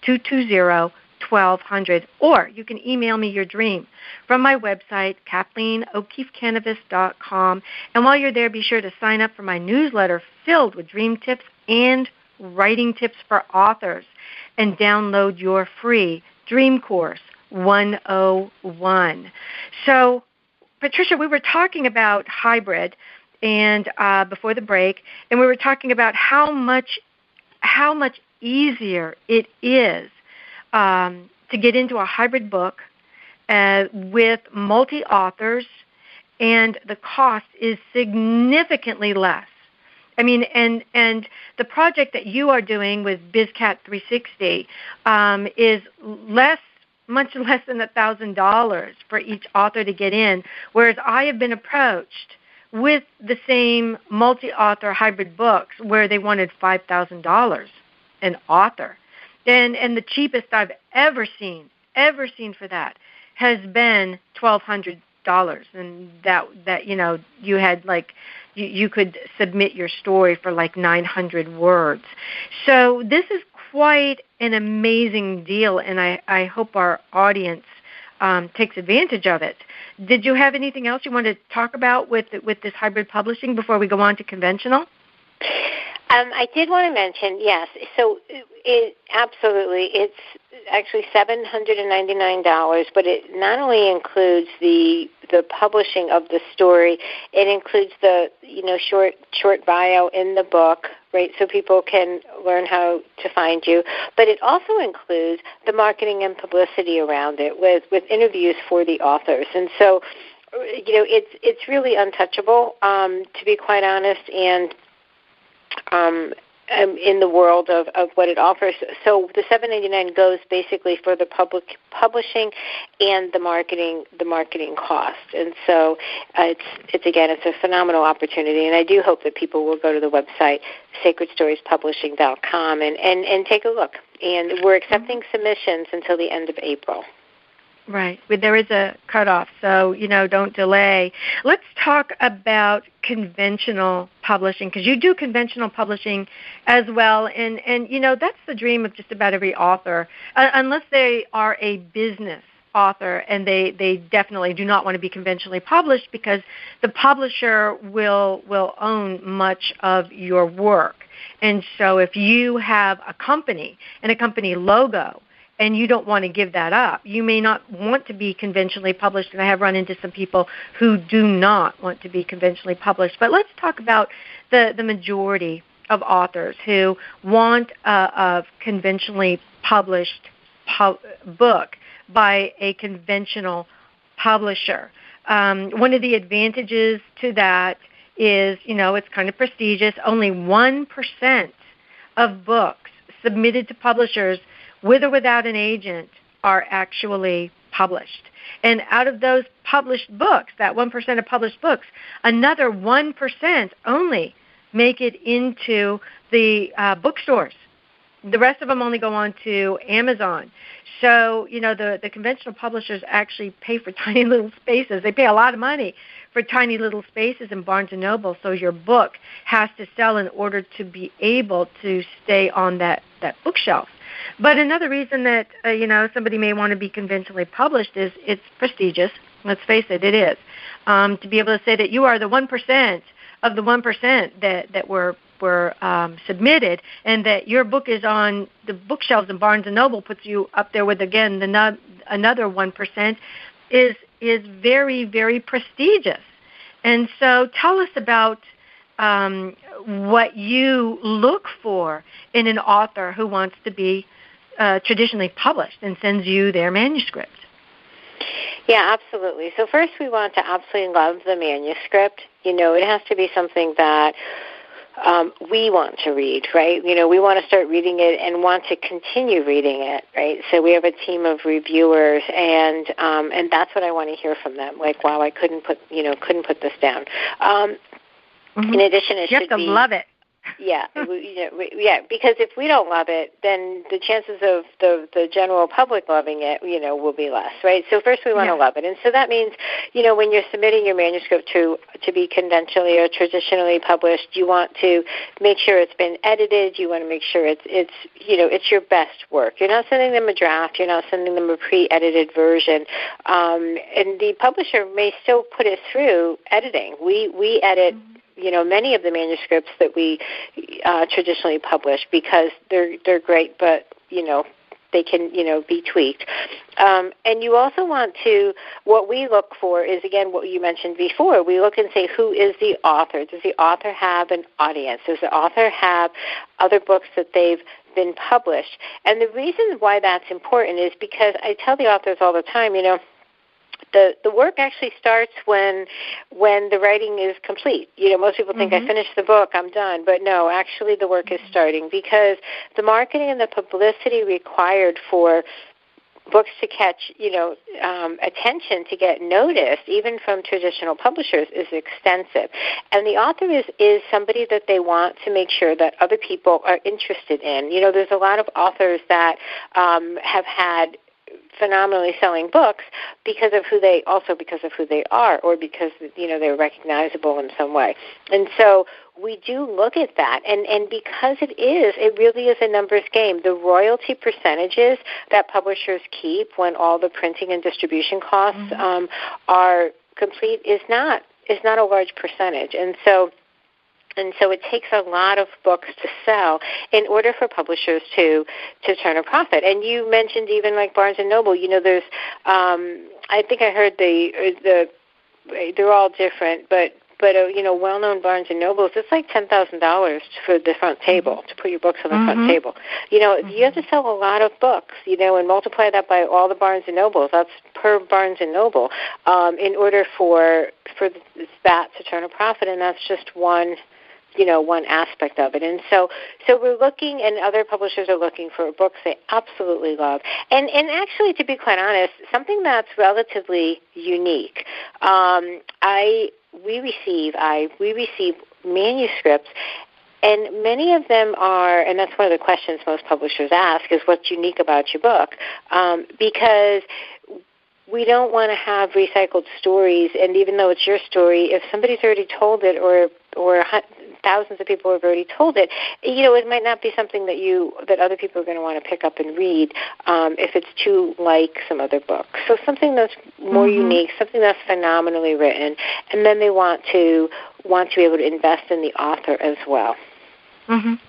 220-1200. Or you can email me your dream from my website, KathleenO'KeefeCannabis.com. And while you're there, be sure to sign up for my newsletter filled with dream tips and writing tips for authors. And download your free Dream Course 101. So, Patricia, we were talking about hybrid and before the break, and we were talking about how much easier it is to get into a hybrid book with multi-authors, and the cost is significantly less. I mean, and the project that you are doing with BizCat 360 is much less than $1,000 for each author to get in, whereas I have been approached with the same multi-author hybrid books where they wanted $5,000 an author. And the cheapest I've ever seen for that has been $1,200. And that you had you could submit your story for 900 words. So this is quite an amazing deal, and I hope our audience takes advantage of it. Did you have anything else you wanted to talk about with this hybrid publishing before we go on to conventional? I did want to mention, yes. So absolutely, it's actually $799, but it not only includes the publishing of the story, it includes the short bio in the book, right? So people can learn how to find you. But it also includes the marketing and publicity around it with interviews for the authors. And so, it's really untouchable, to be quite honest, and in the world of what it offers. So the $799 goes basically for the publishing and the marketing cost. And so it's a phenomenal opportunity. And I do hope that people will go to the website sacredstoriespublishing.com and take a look. And we're accepting submissions until the end of April. Right. There is a cutoff, so, don't delay. Let's talk about conventional publishing, because you do conventional publishing as well, and that's the dream of just about every author, unless they are a business author, and they definitely do not want to be conventionally published because the publisher will own much of your work. And so if you have a company and a company logo, and you don't want to give that up, you may not want to be conventionally published, and I have run into some people who do not want to be conventionally published. But let's talk about the majority of authors who want a conventionally published book by a conventional publisher. One of the advantages to that is, it's kind of prestigious. Only 1% of books submitted to publishers with or without an agent are actually published. And out of those published books, that 1% of published books, another 1% only make it into the bookstores. The rest of them only go on to Amazon. So, the conventional publishers actually pay for tiny little spaces. They pay a lot of money for tiny little spaces in Barnes & Noble, so your book has to sell in order to be able to stay on that bookshelf. But another reason that, somebody may want to be conventionally published is it's prestigious. Let's face it, it is. To be able to say that you are the 1% of the 1% that were submitted, and that your book is on the bookshelves in Barnes & Noble puts you up there with, again, another 1%, is very, very prestigious. And so tell us about what you look for in an author who wants to be traditionally published and sends you their manuscript. Yeah, absolutely. So first we want to absolutely love the manuscript. It has to be something that we want to read, right? We want to start reading it and want to continue reading it, right? So we have a team of reviewers, and that's what I want to hear from them. Like, wow, I couldn't put this down. In addition, you have to love it. Yeah, because if we don't love it, then the chances of the general public loving it, will be less, right? So first we want to love it. And so that means, when you're submitting your manuscript to be conventionally or traditionally published, you want to make sure it's been edited. You want to make sure it's your best work. You're not sending them a draft. You're not sending them a pre-edited version. And the publisher may still put it through editing. We edit many of the manuscripts that we traditionally publish because they're great, but they can be tweaked. And you also want to, what we look for is, again, what you mentioned before. We look and say, who is the author? Does the author have an audience? Does the author have other books that they've been published? And the reason why that's important is because I tell the authors all the time, the work actually starts when the writing is complete. Most people think I finished the book, I'm done. But no, actually the work is starting, because the marketing and the publicity required for books to catch, attention, to get noticed, even from traditional publishers, is extensive. And the author is somebody that they want to make sure that other people are interested in. There's a lot of authors that have had phenomenally selling books because of who they are, or because they're recognizable in some way. And so we do look at that, and because it really is a numbers game. The royalty percentages that publishers keep when all the printing and distribution costs are complete is not a large percentage. And so it takes a lot of books to sell in order for publishers to turn a profit. And you mentioned even like Barnes and Noble. There's I think I heard they're all different, but well-known Barnes and Nobles, it's like $10,000 for the front table, to put your books on the front table. You have to sell a lot of books, and multiply that by all the Barnes and Nobles. That's per Barnes and Noble, in order for that to turn a profit, and that's just one aspect of it. And so we're looking, and other publishers are looking for books they absolutely love. And actually, to be quite honest, something that's relatively unique. We receive manuscripts, and many of them are, and that's one of the questions most publishers ask, is what's unique about your book, because we don't want to have recycled stories. And even though it's your story, if somebody's already told it, or thousands of people have already told it, it might not be something that other people are going to want to pick up and read if it's too like some other books. So something that's more unique, something that's phenomenally written, and then they want to be able to invest in the author as well.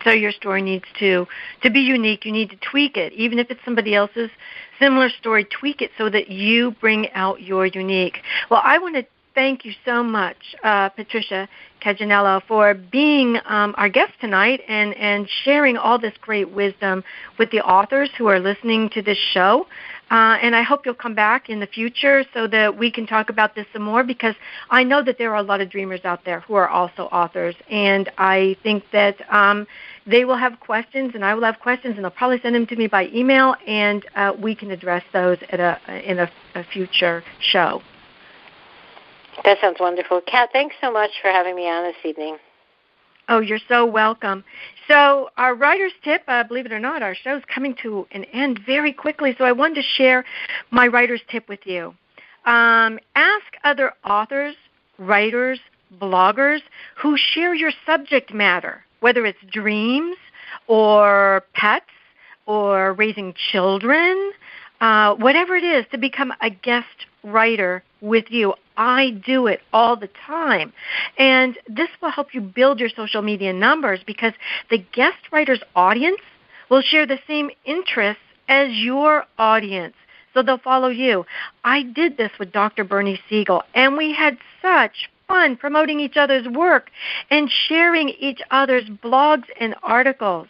So your story needs to be unique. You need to tweak it, even if it's somebody else's similar story. Tweak it so that you bring out your unique. Well, I want to thank you so much, Patricia Caganello, for being our guest tonight and sharing all this great wisdom with the authors who are listening to this show. And I hope you'll come back in the future so that we can talk about this some more, because I know that there are a lot of dreamers out there who are also authors, and I think that they will have questions, and I will have questions, and they'll probably send them to me by email, and we can address those in a future show. That sounds wonderful. Kat, thanks so much for having me on this evening. Oh, you're so welcome. So our writer's tip, believe it or not, our show's coming to an end very quickly, so I wanted to share my writer's tip with you. Ask other authors, writers, bloggers who share your subject matter, whether it's dreams or pets or raising children, whatever it is, to become a guest writer with you. I do it all the time. And this will help you build your social media numbers, because the guest writer's audience will share the same interests as your audience. So they'll follow you. I did this with Dr. Bernie Siegel, and we had such fun promoting each other's work and sharing each other's blogs and articles.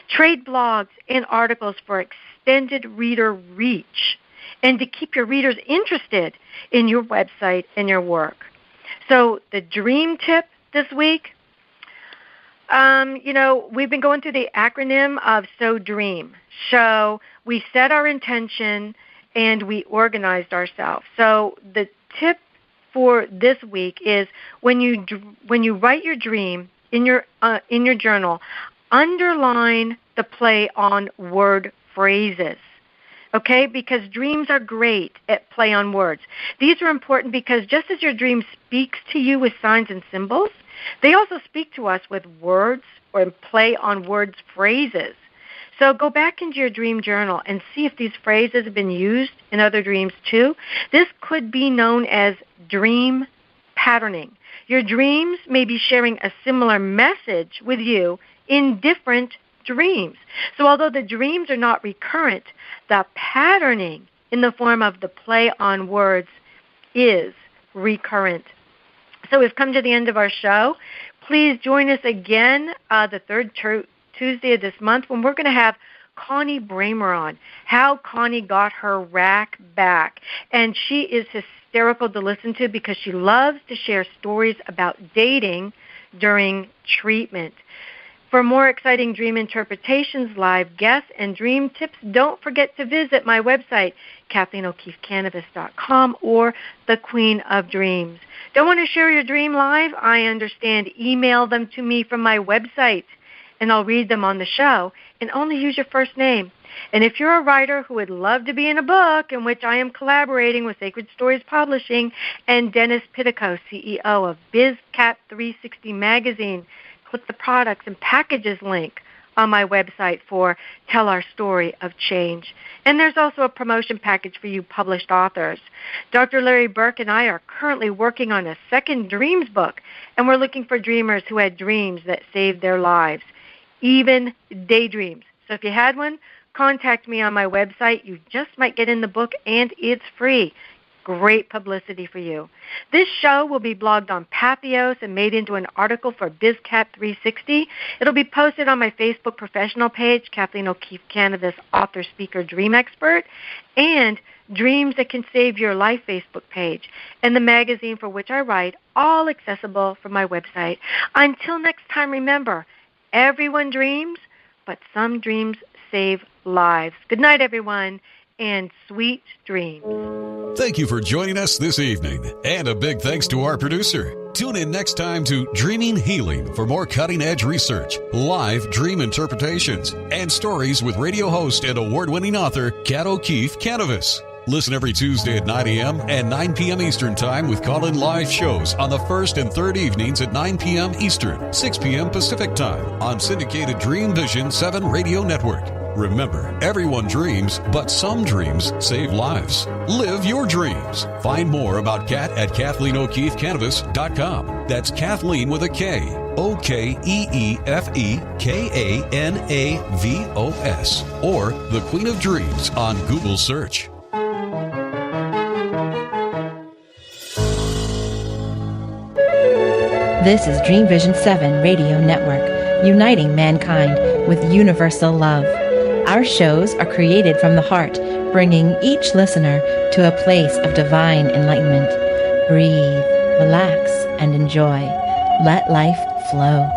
Trade blogs and articles for extended reader reach, and to keep your readers interested in your website and your work. So the dream tip this week, we've been going through the acronym of So Dream. So we set our intention and we organized ourselves. So the tip for this week is when you write your dream, in your journal, underline the play on word phrases. Okay, because dreams are great at play on words. These are important because just as your dream speaks to you with signs and symbols, they also speak to us with words or play on words phrases. So go back into your dream journal and see if these phrases have been used in other dreams too. This could be known as dream patterning. Your dreams may be sharing a similar message with you in different dreams. So although the dreams are not recurrent, the patterning in the form of the play on words is recurrent. So we've come to the end of our show. Please join us again the third Tuesday of this month when we're going to have Connie Bramer on, how Connie got her rack back. And she is hysterical to listen to because she loves to share stories about dating during treatment. For more exciting dream interpretations, live guests, and dream tips, don't forget to visit my website, KathleenO'KeefeCannabis.com, or The Queen of Dreams. Don't want to share your dream live? I understand. Email them to me from my website, and I'll read them on the show, and only use your first name. And if you're a writer who would love to be in a book in which I am collaborating with Sacred Stories Publishing and Dennis Pitico, CEO of BizCat 360 Magazine, click the products and packages link on my website for Tell Our Story of Change. And there's also a promotion package for you published authors. Dr. Larry Burke and I are currently working on a second dreams book, and we're looking for dreamers who had dreams that saved their lives, even daydreams. So if you had one, contact me on my website. You just might get in the book, and it's free. Great publicity for you. This show will be blogged on Pathos and made into an article for BizCat 360. It'll be posted on my Facebook professional page, Kathleen O'Keefe Cannabis Author, Speaker, Dream Expert, and Dreams That Can Save Your Life Facebook page, and the magazine for which I write, all accessible from my website. Until next time, remember, everyone dreams, but some dreams save lives. Good night, everyone, and sweet dreams. Thank you for joining us this evening, and a big thanks to our producer. Tune in next time to Dreaming Healing for more cutting-edge research, live dream interpretations, and stories with radio host and award-winning author Kat O'Keefe Cannabis. Listen every Tuesday at 9 a.m. and 9 p.m. Eastern Time with call-in live shows on the first and third evenings at 9 p.m. Eastern, 6 p.m. Pacific Time on syndicated Dream Vision 7 Radio Network. Remember, everyone dreams, but some dreams save lives. Live your dreams. Find more about Kat at KathleenO'KeefeCannabis.com. That's Kathleen with a K. OKEEFEKANAVOS. Or The Queen of Dreams on Google search. This is Dream Vision 7 Radio Network, uniting mankind with universal love. Our shows are created from the heart, bringing each listener to a place of divine enlightenment. Breathe, relax, and enjoy. Let life flow.